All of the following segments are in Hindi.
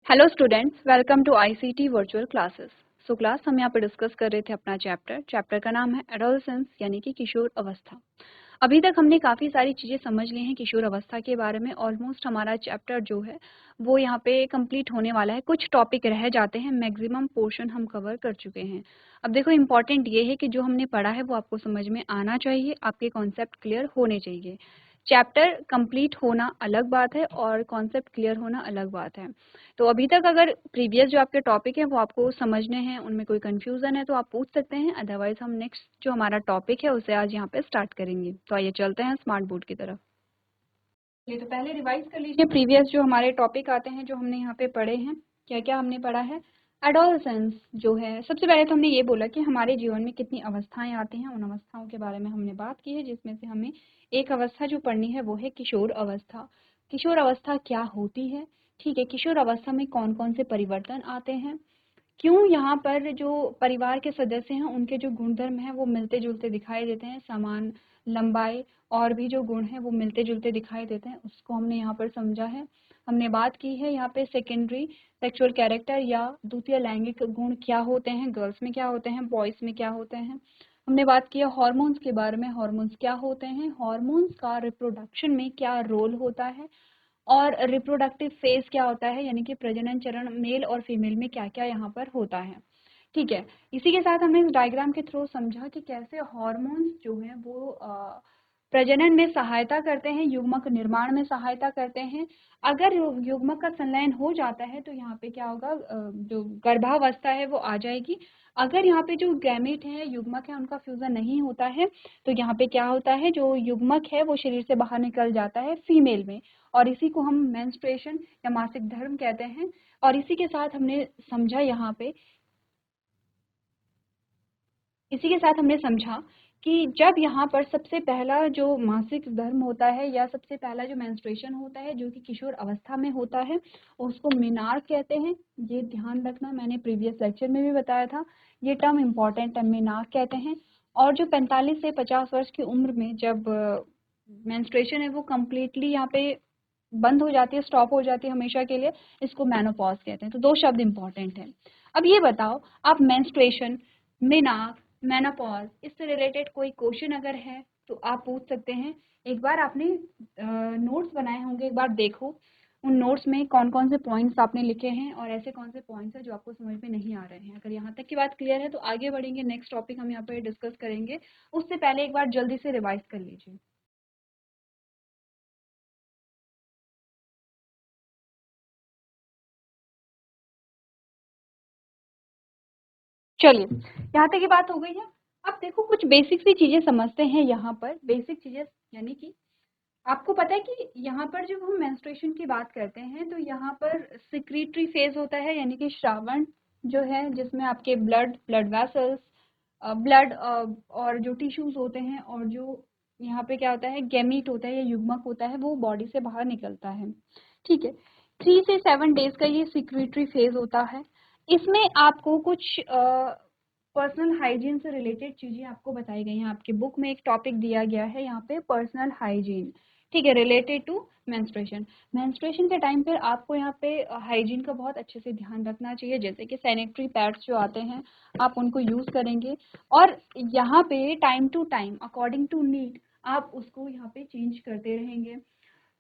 Hello students, welcome to ICT virtual classes. So class हम यहाँ पे डिस्कस कर रहे थे अपना चैप्टर का नाम है एडोलसेंस यानी कि किशोर अवस्था। अभी तक हमने काफ़ी सारी चीज़ें समझ ली हैं किशोर अवस्था के बारे में। ऑलमोस्ट हमारा चैप्टर जो है वो यहाँ पे कंप्लीट होने वाला है। कुछ टॉपिक रह जाते हैं, मैक्सिमम पोर्शन हम कवर कर चुके हैं। अब देखो, इम्पॉर्टेंट ये है कि जो हमने पढ़ा है वो आपको समझ में आना चाहिए, आपके कॉन्सेप्ट क्लियर होने चाहिए। चैप्टर कंप्लीट होना अलग बात है और कॉन्सेप्ट क्लियर होना अलग बात है। तो अभी तक अगर प्रीवियस जो आपके टॉपिक हैं वो आपको समझने हैं, उनमें कोई कंफ्यूजन है तो आप पूछ सकते हैं, अदरवाइज हम नेक्स्ट जो हमारा टॉपिक है उसे आज यहाँ पे स्टार्ट करेंगे। तो आइए चलते हैं स्मार्ट बोर्ड की तरफ। ये तो पहले रिवाइज कर लीजिए प्रीवियस जो हमारे टॉपिक आते हैं जो हमने यहाँ पे पढ़े हैं। क्या क्या हमने पढ़ा है? एडोलसेंस जो है, सबसे पहले तो हमने ये बोला कि हमारे जीवन में कितनी अवस्थाएं आती हैं, उन अवस्थाओं के बारे में हमने बात की है, जिसमें से हमें एक अवस्था जो पढ़नी है वो है किशोर अवस्था। किशोर अवस्था क्या होती है? ठीक है, किशोर अवस्था में कौन कौन से परिवर्तन आते हैं, क्यों यहाँ पर जो परिवार के सदस्य हैं उनके जो गुणधर्म हैं वो मिलते जुलते दिखाई देते हैं, समान लंबाई और भी जो गुण हैं वो मिलते जुलते दिखाई देते हैं, उसको हमने यहाँ पर समझा है। हमने बात की है यहाँ पे सेकेंडरी सेक्सुअल कैरेक्टर या द्वितीय लैंगिक गुण क्या होते हैं, गर्ल्स में क्या होते हैं, बॉयज़ में क्या होते हैं। हमने बात की है हॉर्मोन्स के बारे में, हॉर्मोन्स क्या होते हैं, हॉर्मोन्स का रिप्रोडक्शन में क्या रोल होता है, और रिप्रोडक्टिव फेज क्या होता है, यानी कि प्रजनन चरण मेल और फीमेल में क्या क्या यहाँ पर होता है। ठीक है, इसी के साथ हमने इस डायग्राम के थ्रू समझा कि कैसे हॉर्मोन्स जो हैं वो प्रजनन में सहायता करते हैं, युग्मक निर्माण में सहायता करते हैं। अगर युग्मक का संलयन हो जाता है तो यहाँ पे क्या होगा, जो गर्भावस्था है वो आ जाएगी। अगर यहाँ पे जो गैमेट है, युग्मक है, उनका फ्यूजन नहीं होता है तो यहाँ पे क्या होता है, जो युग्मक है वो शरीर से बाहर निकल जाता है फीमेल में, और इसी को हम मेंस्ट्रुएशन या मासिक धर्म कहते हैं। और इसी के साथ हमने समझा यहाँ पे, इसी के साथ हमने समझा कि जब यहाँ पर सबसे पहला जो मासिक धर्म होता है या सबसे पहला जो मेंस्ट्रुएशन होता है जो कि किशोर अवस्था में होता है, उसको मेनार्क कहते हैं। ये ध्यान रखना, मैंने प्रीवियस लेक्चर में भी बताया था, ये टर्म इम्पॉर्टेंट है, मेनार्क कहते हैं। और जो 45 से 50 वर्ष की उम्र में जब मेंस्ट्रुएशन है वो कम्प्लीटली यहाँ पे बंद हो जाती है, स्टॉप हो जाती है हमेशा के लिए, इसको मेनोपॉज कहते हैं। तो दो शब्द इंपॉर्टेंट हैं। अब ये बताओ, आप मेंस्ट्रुएशन, मेनार्क, मेनोपॉज, इससे रिलेटेड कोई क्वेश्चन अगर है तो आप पूछ सकते हैं। एक बार आपने नोट्स बनाए होंगे, एक बार देखो उन नोट्स में कौन कौन से पॉइंट्स आपने लिखे हैं और ऐसे कौन से पॉइंट्स हैं जो आपको समझ में नहीं आ रहे हैं। अगर यहाँ तक की बात क्लियर है तो आगे बढ़ेंगे, नेक्स्ट टॉपिक हम यहाँ पर डिस्कस करेंगे। उससे पहले एक बार जल्दी से रिवाइज कर लीजिए। चलिए, यहाँ तक की बात हो गई है। अब देखो, कुछ बेसिक सी चीजें समझते हैं यहाँ पर। बेसिक चीजें यानी कि आपको पता है कि यहाँ पर जब हम मेंस्ट्रुएशन की बात करते हैं तो यहाँ पर सिक्रीटरी फेज होता है, यानी कि श्रावण जो है, जिसमें आपके ब्लड वेसल्स, ब्लड और जो टिश्यूज होते हैं, और जो यहाँ पे क्या होता है, गैमीट होता है या युग्मक होता है, वो बॉडी से बाहर निकलता है। ठीक है, 3 से 7 डेज का ये सिक्रीटरी फेज होता है। इसमें आपको कुछ पर्सनल हाइजीन से रिलेटेड चीज़ें आपको बताई गई हैं। आपकी बुक में एक टॉपिक दिया गया है यहाँ पे, पर्सनल हाइजीन। ठीक है, रिलेटेड टू मेंस्ट्रुएशन। मेंस्ट्रुएशन के टाइम पर आपको यहाँ पे हाइजीन का बहुत अच्छे से ध्यान रखना चाहिए, जैसे कि सैनिटरी पैड्स जो आते हैं आप उनको यूज़ करेंगे, और यहाँ पे time to time according to need आप उसको यहाँ पे चेंज करते रहेंगे।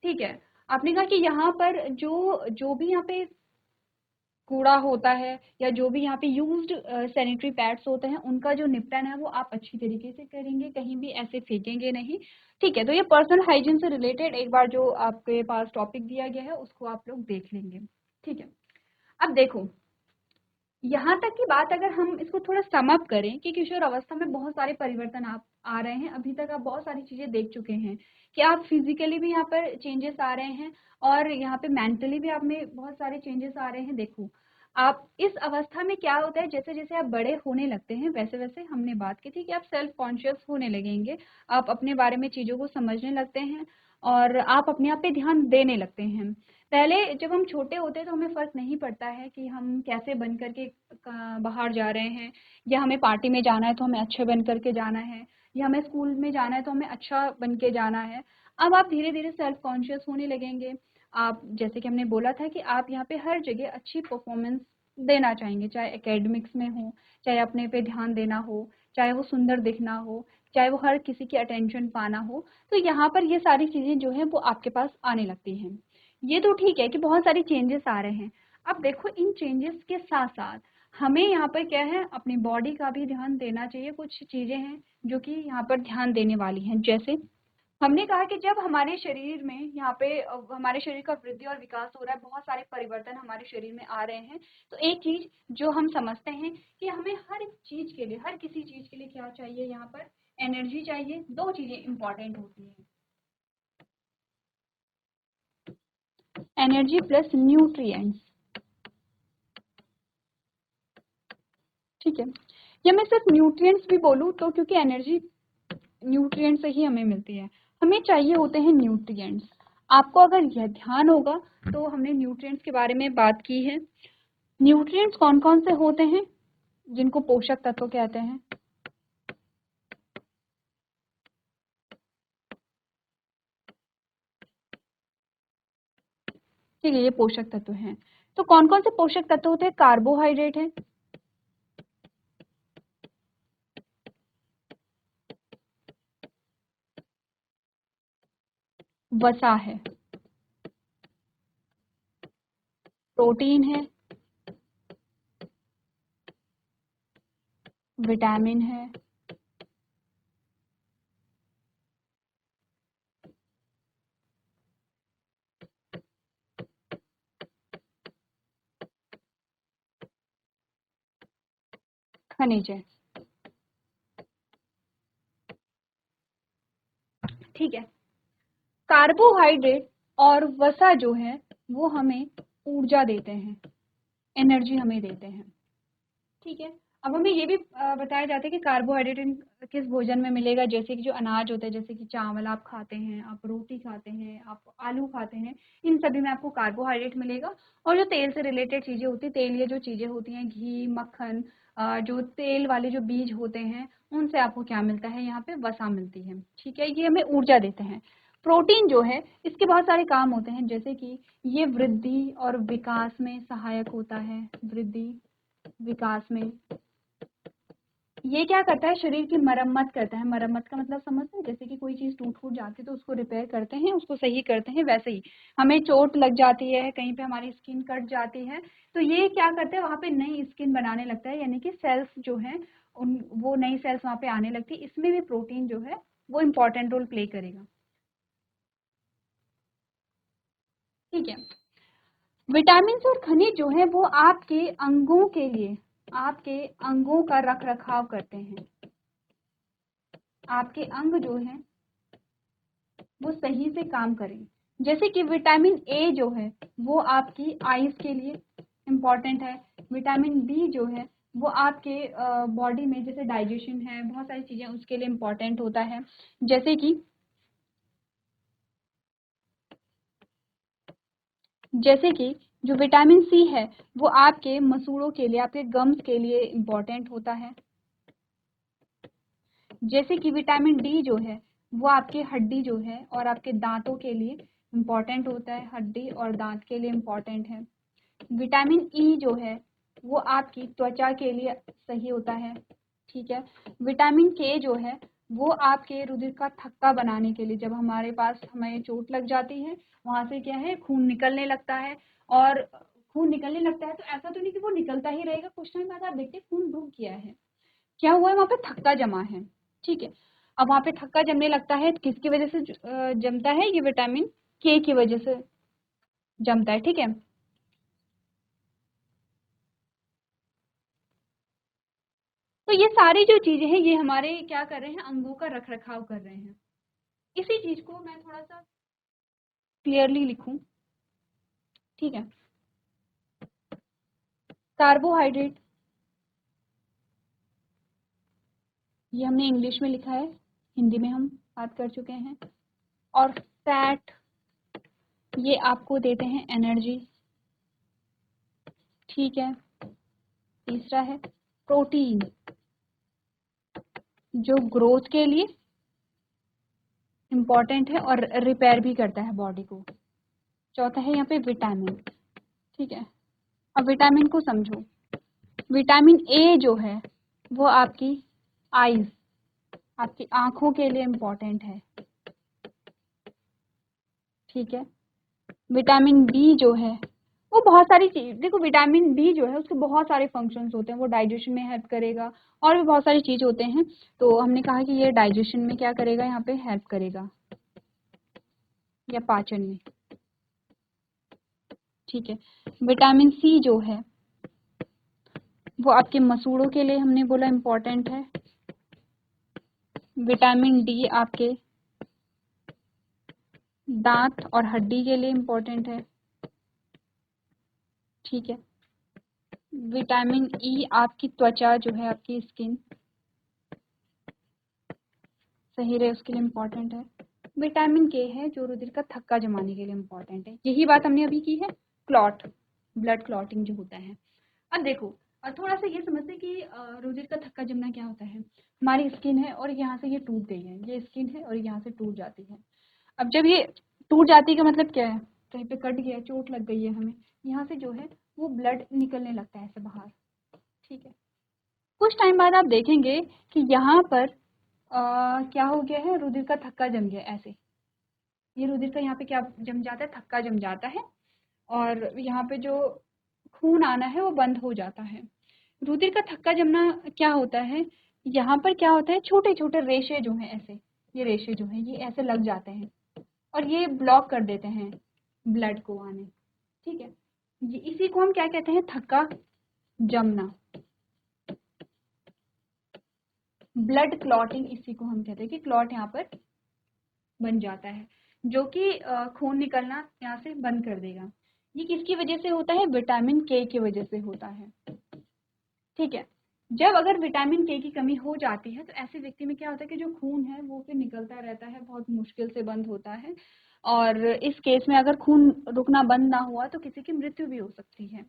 ठीक है, आपने कहा कि यहाँ पर जो जो भी यहाँ पे कूड़ा होता है या जो भी यहाँ पे यूज्ड सैनिटरी पैड्स होते हैं, उनका जो निपटान है वो आप अच्छी तरीके से करेंगे, कहीं भी ऐसे फेंकेंगे नहीं। ठीक है, तो ये पर्सनल हाइजीन से रिलेटेड एक बार जो आपके पास टॉपिक दिया गया है उसको आप लोग देख लेंगे। ठीक है, अब देखो, यहाँ तक की बात अगर हम इसको थोड़ा सम अप करें कि किशोर अवस्था में बहुत सारे परिवर्तन आप आ रहे हैं। अभी तक आप बहुत सारी चीज़ें देख चुके हैं कि आप फिजिकली भी यहाँ पर चेंजेस आ रहे हैं और यहाँ पे मेंटली भी आप में बहुत सारे चेंजेस आ रहे हैं। देखो, आप इस अवस्था में क्या होता है, जैसे जैसे आप बड़े होने लगते हैं वैसे वैसे हमने बात की थी कि आप सेल्फ कॉन्शियस होने लगेंगे, आप अपने बारे में चीज़ों को समझने लगते हैं और आप अपने आप पे ध्यान देने लगते हैं। पहले जब हम छोटे होते हैं तो हमें फ़र्क नहीं पड़ता है कि हम कैसे बन कर के बाहर जा रहे हैं, या हमें पार्टी में जाना है तो हमें अच्छे बन कर के जाना है, या हमें स्कूल में जाना है तो हमें अच्छा बन के जाना है। अब आप धीरे धीरे सेल्फ कॉन्शियस होने लगेंगे। आप जैसे कि हमने बोला था कि आप यहाँ पे हर जगह अच्छी परफॉर्मेंस देना चाहेंगे, चाहे एकेडमिक्स में हो, चाहे अपने पे ध्यान देना हो, चाहे वो सुंदर दिखना हो, चाहे वो हर किसी की अटेंशन पाना हो। तो यहाँ पर ये सारी चीज़ें जो है वो आपके पास आने लगती हैं। ये तो ठीक है कि बहुत सारी चेंजेस आ रहे हैं। अब देखो इन चेंजेस के साथ साथ हमें यहाँ पर क्या है, अपनी बॉडी का भी ध्यान देना चाहिए। कुछ चीज़ें हैं जो कि यहाँ पर ध्यान देने वाली हैं। जैसे हमने कहा कि जब हमारे शरीर में यहाँ पे हमारे शरीर का वृद्धि और विकास हो रहा है, बहुत सारे परिवर्तन हमारे शरीर में आ रहे हैं, तो एक चीज जो हम समझते हैं कि हमें हर चीज के लिए, हर किसी चीज के लिए क्या चाहिए, यहाँ पर एनर्जी चाहिए। दो चीजें इंपॉर्टेंट होती हैं, एनर्जी प्लस न्यूट्रिएंट्स। ठीक है, या मैं सिर्फ न्यूट्रिएंट्स भी बोलूँ तो, क्योंकि एनर्जी न्यूट्रिएंट से ही हमें मिलती है, हमें चाहिए होते हैं न्यूट्रिएंट्स। आपको अगर यह ध्यान होगा तो हमने न्यूट्रिएंट्स के बारे में बात की है। न्यूट्रिएंट्स कौन कौन से होते हैं जिनको पोषक तत्व कहते हैं? ठीक है, ये पोषक तत्व हैं। तो कौन कौन से पोषक तत्व होते हैं? कार्बोहाइड्रेट है, वसा है, प्रोटीन है, विटामिन है, खनिज है। ठीक है, कार्बोहाइड्रेट और वसा जो है वो हमें ऊर्जा देते हैं, एनर्जी हमें देते हैं। ठीक है, अब हमें ये भी बताया जाता है कि कार्बोहाइड्रेट किस भोजन में मिलेगा। जैसे कि जो अनाज होता है, जैसे कि चावल आप खाते हैं, आप रोटी खाते हैं, आप आलू खाते हैं, इन सभी में आपको कार्बोहाइड्रेट मिलेगा। और जो तेल से रिलेटेड चीज़ें होती हैं, तेलीय जो चीज़ें होती हैं, घी, मक्खन, जो तेल वाले जो बीज होते हैं, उनसे आपको क्या मिलता है? यहाँ पे वसा मिलती है। ठीक है, ये हमें ऊर्जा देते हैं। प्रोटीन जो है इसके बहुत सारे काम होते हैं, जैसे कि ये वृद्धि और विकास में सहायक होता है। वृद्धि विकास में ये क्या करता है? शरीर की मरम्मत करता है। मरम्मत का मतलब समझते हैं? जैसे कि कोई चीज टूट फूट जाती है तो उसको रिपेयर करते हैं, उसको सही करते हैं। वैसे ही हमें चोट लग जाती है, कहीं पे हमारी स्किन कट जाती है, तो ये क्या करते हैं? वहां पे नई स्किन बनाने लगता है, यानी कि सेल्स जो है उन वो नई सेल्स वहां पे आने लगती है। इसमें भी प्रोटीन जो है वो इम्पोर्टेंट रोल प्ले करेगा। ठीक है, विटामिन और खनिज जो है वो आपके अंगों के लिए, आपके अंगों का रख रखाव करते हैं। आपके अंग जो है वो सही से काम करें। जैसे कि विटामिन ए जो है वो आपकी आईज के लिए इम्पॉर्टेंट है। विटामिन बी जो है वो आपके बॉडी में, जैसे डाइजेशन है, बहुत सारी चीजें उसके लिए इम्पॉर्टेंट होता है। जैसे कि जो विटामिन सी है वो आपके मसूड़ों के लिए, आपके गम्स के लिए इम्पॉर्टेंट होता है। जैसे कि विटामिन डी जो है वो आपके हड्डी जो है और आपके दांतों के लिए इम्पॉर्टेंट होता है, हड्डी और दांत के लिए इम्पॉर्टेंट है। विटामिन ई जो है वो आपकी त्वचा के लिए सही होता है। ठीक है, विटामिन के जो है वो आपके रुधिर का थक्का बनाने के लिए, जब हमारे पास हमें चोट लग जाती है, वहां से क्या है, खून निकलने लगता है। और खून निकलने लगता है तो ऐसा तो नहीं कि वो निकलता ही रहेगा, कुछ टाइम बाद आप देखते हैं खून रुक गया है, क्या हुआ है? वहां पे थक्का जमा है। ठीक है, अब वहां पे थक्का जमने लगता है, किसकी वजह से जमता है? ये विटामिन के की वजह से जमता है। ठीक है, तो ये सारी जो चीजें हैं ये हमारे क्या कर रहे हैं? अंगों का रख रखाव कर रहे हैं। इसी चीज को मैं थोड़ा सा क्लियरली लिखूं। ठीक है, कार्बोहाइड्रेट ये हमने इंग्लिश में लिखा है, हिंदी में हम बात कर चुके हैं। और फैट ये आपको देते हैं एनर्जी। ठीक है, तीसरा है प्रोटीन जो ग्रोथ के लिए इम्पॉर्टेंट है और रिपेयर भी करता है बॉडी को। चौथा है यहाँ पे विटामिन, ठीक है। अब विटामिन को समझो। विटामिन ए जो है वो आपकी आईज, आपकी आंखों के लिए इम्पॉर्टेंट है, ठीक है। विटामिन बी जो है वो बहुत सारी चीज, देखो विटामिन बी जो है उसके बहुत सारे फंक्शंस होते हैं, वो डाइजेशन में हेल्प करेगा और भी बहुत सारी चीज होते हैं। तो हमने कहा कि ये डाइजेशन में क्या करेगा, यहाँ पे हेल्प करेगा या पाचन में, ठीक है। विटामिन सी जो है वो आपके मसूड़ों के लिए हमने बोला इम्पोर्टेंट है। विटामिन डी आपके दांत और हड्डी के लिए इम्पोर्टेंट है, ठीक है। विटामिन ई आपकी त्वचा जो है, आपकी स्किन सही रहे उसके लिए इम्पोर्टेंट है। विटामिन के है जो रुधिर का थक्का जमाने के लिए इम्पोर्टेंट है। यही बात हमने अभी की है, क्लॉट, ब्लड क्लॉटिंग जो होता है। अब देखो थोड़ा सा ये समझते हैं कि रुधिर का थक्का जमना क्या होता है। हमारी स्किन है और यहाँ से ये टूट गई है, ये स्किन है और यहाँ से टूट जाती है। अब जब ये टूट जाती है का मतलब क्या है, कहीं पे कट गया, चोट लग गई है हमें, यहाँ से जो है वो ब्लड निकलने लगता है ऐसे बाहर, ठीक है। कुछ टाइम बाद आप देखेंगे कि यहाँ पर क्या हो गया है, रुधिर का थक्का जम गया ऐसे। ये रुधिर का यहाँ पे क्या जम जाता है, थक्का जम जाता है और यहाँ पे जो खून आना है वो बंद हो जाता है। रुधिर का थक्का जमना क्या होता है, यहाँ पर क्या होता है, छोटे छोटे रेशे जो हैं ऐसे, ये रेशे जो हैं ये ऐसे लग जाते हैं और ये ब्लॉक कर देते हैं ब्लड को आने, ठीक है। ये इसी को हम क्या कहते हैं, थक्का जमना, ब्लड क्लॉटिंग इसी को हम कहते हैं कि क्लॉट यहाँ पर बन जाता है जो कि खून निकलना यहाँ से बंद कर देगा। ये किसकी वजह से होता है, विटामिन के की वजह से होता है, ठीक है। जब अगर विटामिन के की कमी हो जाती है तो ऐसे व्यक्ति में क्या होता है कि जो खून है वो फिर निकलता रहता है, बहुत मुश्किल से बंद होता है और इस केस में अगर खून रुकना बंद ना हुआ तो किसी की मृत्यु भी हो सकती है।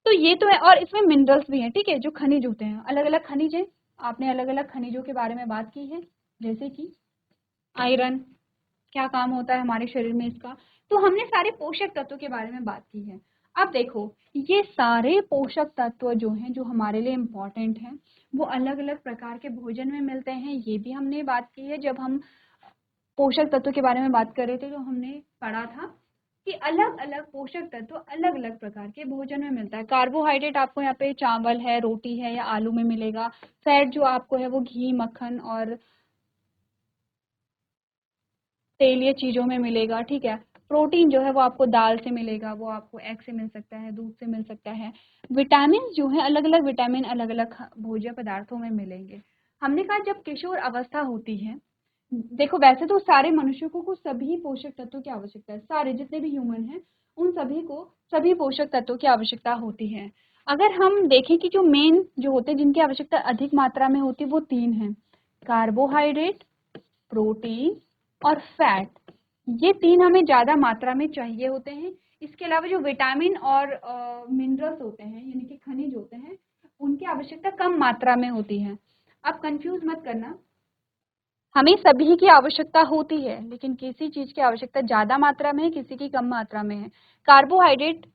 तो ये तो है, और इसमें मिनरल्स भी हैं, ठीक है, जो खनिज होते हैं, अलग अलग खनिज हैं। आपने अलग अलग खनिजों के बारे में बात की है, जैसे कि आयरन, क्या काम होता है हमारे शरीर में इसका। तो हमने सारे पोषक तत्वों के बारे में बात की है। अब देखो ये सारे पोषक तत्व जो हैं, जो हमारे लिए इम्पोर्टेंट हैं, वो अलग अलग प्रकार के भोजन में मिलते हैं, ये भी हमने बात की है। जब हम पोषक तत्व के बारे में बात कर रहे थे तो हमने पढ़ा था कि अलग अलग पोषक तत्व अलग अलग प्रकार के भोजन में मिलता है। कार्बोहाइड्रेट आपको यहाँ पे चावल है, रोटी है या आलू में मिलेगा। फैट जो आपको है वो घी, मक्खन और तेलीय चीजों में मिलेगा, ठीक है। प्रोटीन जो है वो आपको दाल से मिलेगा, वो आपको एग से मिल सकता है, दूध से मिल सकता है। विटामिन जो है अलग अलग विटामिन अलग अलग भोज्य पदार्थों में मिलेंगे। हमने कहा जब किशोर अवस्था होती है, देखो वैसे तो सारे मनुष्यों को सभी पोषक तत्वों की आवश्यकता है, सारे जितने भी ह्यूमन हैं उन सभी को सभी पोषक तत्वों की आवश्यकता होती है। अगर हम देखें कि जो मेन जो होते हैं जिनकी आवश्यकता अधिक मात्रा में होती है वो तीन हैं, कार्बोहाइड्रेट, प्रोटीन और फैट। ये तीन हमें ज़्यादा मात्रा में चाहिए होते हैं। इसके अलावा जो विटामिन और मिनरल्स होते हैं यानी कि खनिज होते हैं, उनकी आवश्यकता कम मात्रा में होती है। आप कंफ्यूज मत करना, हमें सभी की आवश्यकता होती है लेकिन किसी चीज़ की आवश्यकता ज़्यादा मात्रा में है, किसी की कम मात्रा में है। कार्बोहाइड्रेट,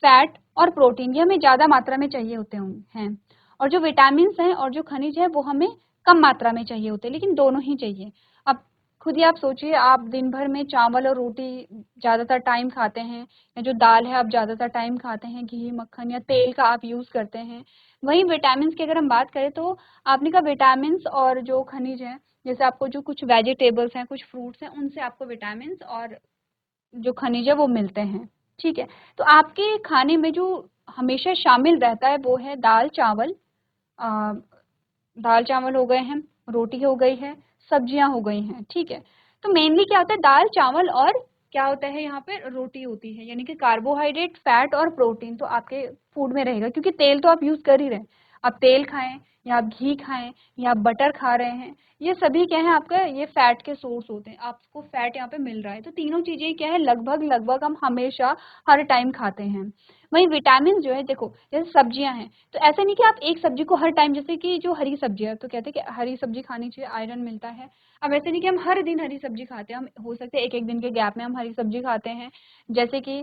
फैट और प्रोटीन ये हमें ज़्यादा मात्रा में चाहिए होते हैं और जो विटामिन हैं और जो खनिज है वो हमें कम मात्रा में चाहिए होते हैं, लेकिन दोनों ही चाहिए। अब खुद ही आप सोचिए, आप दिन भर में चावल और रोटी ज़्यादातर टाइम खाते हैं या जो दाल है आप ज़्यादातर टाइम खाते हैं, घी, मक्खन या तेल का आप यूज़ करते हैं। वहीं विटामिन की अगर हम बात करें तो आपने कहा विटामिन और जो खनिज हैं, जैसे आपको जो कुछ वेजिटेबल्स हैं, कुछ फ्रूट्स हैं, उनसे आपको विटामिन और जो खनिज है वो मिलते हैं, ठीक है। तो आपके खाने में जो हमेशा शामिल रहता है वो है दाल चावल, दाल चावल हो गए हैं, रोटी हो गई है, सब्जियां हो गई हैं, ठीक है। तो मेनली क्या होता है, दाल चावल और क्या होता है यहाँ पे रोटी होती है, यानी कि कार्बोहाइड्रेट, फैट और प्रोटीन तो आपके फूड में रहेगा, क्योंकि तेल तो आप यूज कर ही रहे हैं। आप तेल खाएं या आप घी खाएं या आप बटर खा रहे हैं, ये सभी क्या है आपका, ये फैट के सोर्स होते हैं, आपको फैट यहाँ पे मिल रहा है। तो तीनों चीजें क्या है, लगभग लगभग हम हमेशा हर टाइम खाते हैं। वहीं विटामिन जो है, देखो जैसे सब्जियां हैं, तो ऐसा नहीं कि आप एक सब्जी को हर टाइम, जैसे कि जो हरी सब्जियां, तो कहते हैं कि हरी सब्जी खानी चाहिए, आयरन मिलता है। अब ऐसे नहीं कि हम हर दिन हरी सब्जी खाते हैं, हम हो सकते हैं एक एक दिन के गैप में हम हरी सब्जी खाते हैं। जैसे कि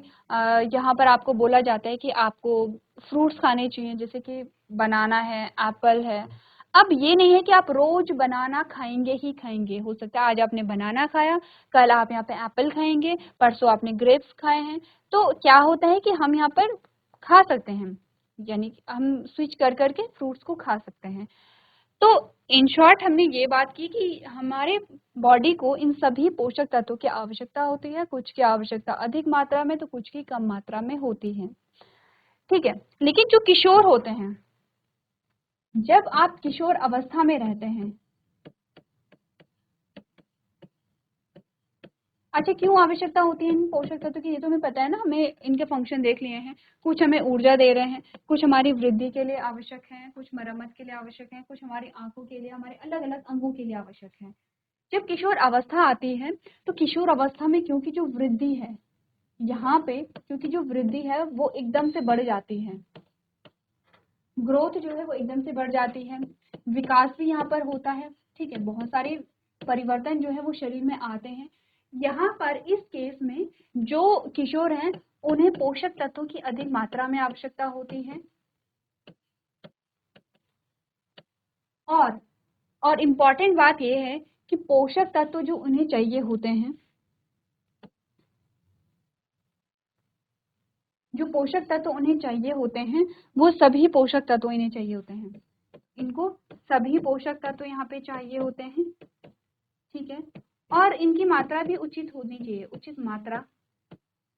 यहाँ पर आपको बोला जाता है कि आपको फ्रूट्स खाने चाहिए, जैसे कि बनाना है, एप्पल है। अब ये नहीं है कि आप रोज बनाना खाएंगे ही खाएंगे, हो सकता है आज आपने बनाना खाया, कल आप यहाँ पे एप्पल खाएंगे, परसों आपने ग्रेप्स खाए हैं। तो क्या होता है कि हम यहाँ पर खा सकते हैं, यानी कि हम स्विच कर करके फ्रूट्स को खा सकते हैं। तो इन शॉर्ट हमने ये बात की कि हमारे बॉडी को इन सभी पोषक तत्वों की आवश्यकता होती है, कुछ की आवश्यकता अधिक मात्रा में तो कुछ की कम मात्रा में होती है। ठीक है, लेकिन जो किशोर होते हैं, जब आप किशोर अवस्था में रहते हैं, अच्छा क्यों आवश्यकता होती है इन पोषक तत्वों की, ये तो हमें पता है ना, हमें इनके फंक्शन देख लिए हैं। कुछ हमें ऊर्जा दे रहे हैं, कुछ हमारी वृद्धि के लिए आवश्यक है, कुछ मरम्मत के लिए आवश्यक है, कुछ हमारी आंखों के लिए, हमारे अलग अलग अंगों के लिए आवश्यक है। जब किशोर अवस्था आती है, तो किशोर अवस्था में क्योंकि जो वृद्धि है यहाँ पे, क्योंकि जो वृद्धि है वो एकदम से बढ़ जाती है, ग्रोथ जो है वो एकदम से बढ़ जाती है, विकास भी यहाँ पर होता है। ठीक है, बहुत सारे परिवर्तन जो है वो शरीर में आते हैं। यहाँ पर इस केस में जो किशोर हैं, उन्हें पोषक तत्वों की अधिक मात्रा में आवश्यकता होती है। और और इम्पॉर्टेंट बात यह है कि पोषक तत्व जो उन्हें चाहिए होते हैं, जो पोषक तत्व उन्हें चाहिए होते हैं, वो सभी पोषक तत्व इन्हें चाहिए होते हैं। इनको सभी पोषक तत्व यहाँ पे चाहिए होते हैं। ठीक है, और इनकी मात्रा भी उचित होनी चाहिए, उचित मात्रा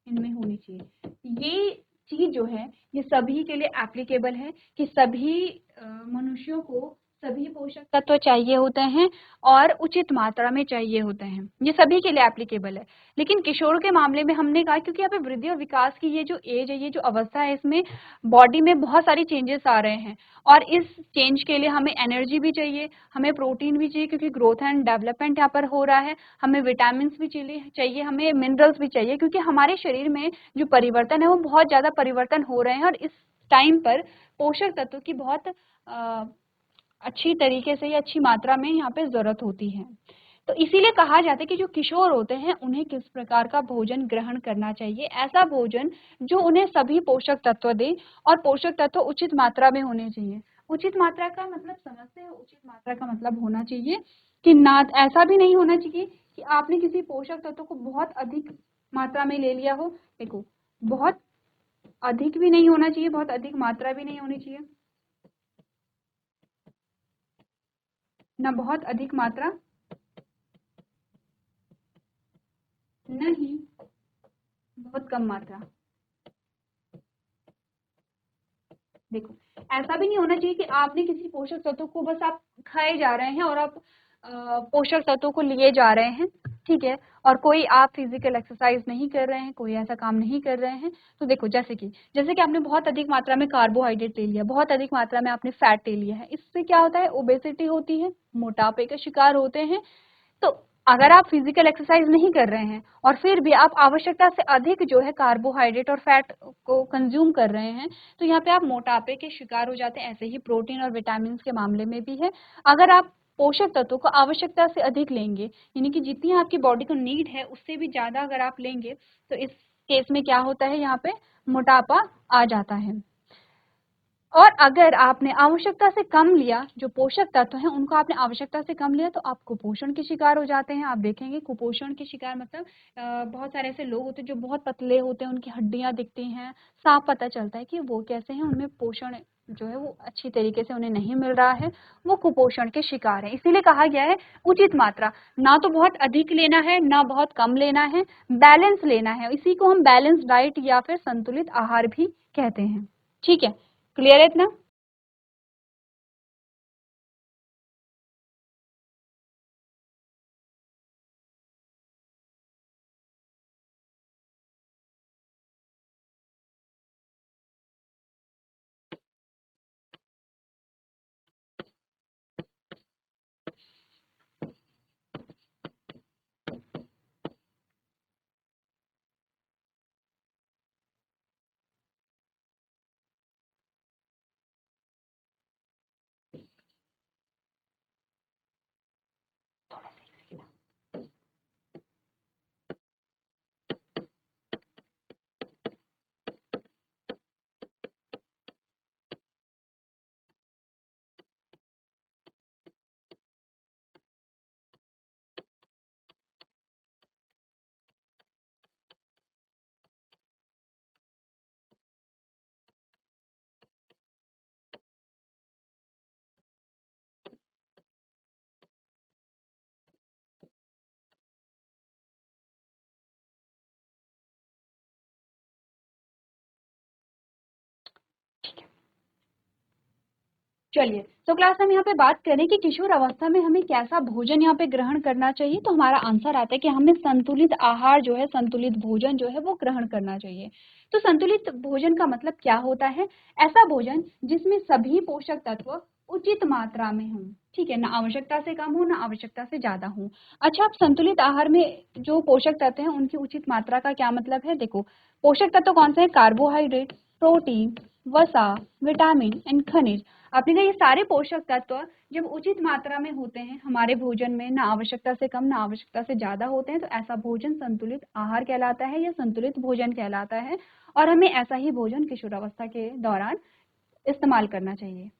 इनमें होनी चाहिए। ये चीज जो है ये सभी के लिए एप्लीकेबल है कि सभी मनुष्यों को सभी पोषक तत्व चाहिए होते हैं और उचित मात्रा में चाहिए होते हैं, ये सभी के लिए एप्लीकेबल है। लेकिन किशोर के मामले में हमने कहा क्योंकि यहाँ पे वृद्धि और विकास की ये जो एज है, ये जो अवस्था है, इसमें बॉडी में बहुत सारी चेंजेस आ रहे हैं और इस चेंज के लिए हमें एनर्जी भी चाहिए, हमें प्रोटीन भी चाहिए क्योंकि ग्रोथ एंड डेवलपमेंट यहाँ पर हो रहा है, हमें विटामिन भी चाहिए, हमें मिनरल्स भी चाहिए क्योंकि हमारे शरीर में जो परिवर्तन है वो बहुत ज्यादा परिवर्तन हो रहे हैं और इस टाइम पर पोषक तत्वों की बहुत अच्छी तरीके से या अच्छी मात्रा में यहाँ पे जरूरत होती है। तो इसीलिए कहा जाता है कि जो किशोर होते हैं उन्हें किस प्रकार का भोजन ग्रहण करना चाहिए, ऐसा भोजन जो उन्हें सभी पोषक तत्व दे और पोषक तत्व उचित मात्रा में होने चाहिए। उचित मात्रा का मतलब समझते हैं, उचित मात्रा का मतलब होना चाहिए कि ना ऐसा भी नहीं होना चाहिए कि आपने किसी पोषक तत्व को बहुत अधिक मात्रा में ले लिया हो। देखो, बहुत अधिक भी नहीं होना चाहिए, बहुत अधिक मात्रा भी नहीं होनी चाहिए, ना बहुत अधिक मात्रा, न ही बहुत कम मात्रा। देखो, ऐसा भी नहीं होना चाहिए कि आपने किसी पोषक तत्व को बस आप खाए जा रहे हैं और आप पोषक तत्वों को लिए जा रहे हैं। ठीक है, और कोई आप फिजिकल एक्सरसाइज नहीं कर रहे हैं, कोई ऐसा काम नहीं कर रहे हैं। तो देखो, जैसे कि आपने बहुत अधिक मात्रा में कार्बोहाइड्रेट ले लिया, बहुत अधिक मात्रा में आपने फैट ले लिया है, इससे क्या होता है, ओबेसिटी होती है, मोटापे का शिकार होते हैं। तो अगर आप फिजिकल एक्सरसाइज नहीं कर रहे हैं और फिर भी आप आवश्यकता से अधिक जो है कार्बोहाइड्रेट और फैट को कंज्यूम कर रहे हैं, तो यहाँ पे आप मोटापे के शिकार हो जाते हैं। ऐसे ही प्रोटीन और विटामिन के मामले में भी है। अगर आप पोषक तत्वों को आवश्यकता से अधिक लेंगे, यानी कि जितनी आपकी बॉडी को नीड है उससे भी ज्यादा अगर आप लेंगे, तो इस केस में क्या होता है, यहाँ पे मोटापा आ जाता है। और अगर आपने आवश्यकता से कम लिया, जो पोषक तत्व हैं उनको आपने आवश्यकता से कम लिया, तो आप कुपोषण के शिकार हो जाते हैं। आप देखेंगे कुपोषण के शिकार मतलब बहुत सारे ऐसे लोग होते हैं जो बहुत पतले होते हैं, उनकी हड्डियां दिखती हैं, साफ पता चलता है कि वो कैसे हैं, उनमें पोषण जो है वो अच्छी तरीके से उन्हें नहीं मिल रहा है, वो कुपोषण के शिकार है। इसीलिए कहा गया है उचित मात्रा, ना तो बहुत अधिक लेना है ना बहुत कम लेना है, बैलेंस लेना है। इसी को हम बैलेंस डाइट या फिर संतुलित आहार भी कहते हैं। ठीक है, क्लियर है इतना? चलिए, तो क्लास हम यहाँ पे बात करें कि किशोर अवस्था में हमें कैसा भोजन यहाँ पे ग्रहण करना चाहिए, तो हमारा आंसर आता है कि हमें संतुलित आहार जो है, संतुलित भोजन जो है वो ग्रहण करना चाहिए। तो संतुलित भोजन का मतलब क्या होता है? ऐसा भोजन जिसमें सभी पोषक तत्व उचित मात्रा में हों, ठीक है, ना आवश्यकता से कम हो, ना आवश्यकता से ज़्यादा हो। अच्छा, अब संतुलित आहार में जो पोषक तत्व हैं उनकी उचित मात्रा का क्या मतलब है? देखो, पोषक तत्व कौन से हैं? कार्बोहाइड्रेट, प्रोटीन, वसा, विटामिन एंड खनिज। आपने कहा ये सारे पोषक तत्व जब उचित मात्रा में होते हैं हमारे भोजन में, ना आवश्यकता से कम ना आवश्यकता से ज्यादा होते हैं, तो ऐसा भोजन संतुलित आहार कहलाता है या संतुलित भोजन कहलाता है। और हमें ऐसा ही भोजन किशोरावस्था के दौरान इस्तेमाल करना चाहिए।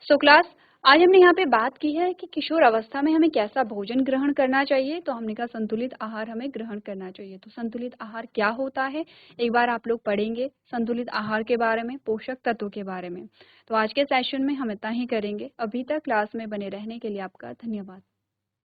सो क्लास, आज हमने यहाँ पे बात की है कि किशोर अवस्था में हमें कैसा भोजन ग्रहण करना चाहिए, तो हमने कहा संतुलित आहार हमें ग्रहण करना चाहिए। तो संतुलित आहार क्या होता है, एक बार आप लोग पढ़ेंगे संतुलित आहार के बारे में, पोषक तत्वों के बारे में। तो आज के सेशन में हम इतना ही करेंगे। अभी तक क्लास में बने रहने के लिए आपका धन्यवाद।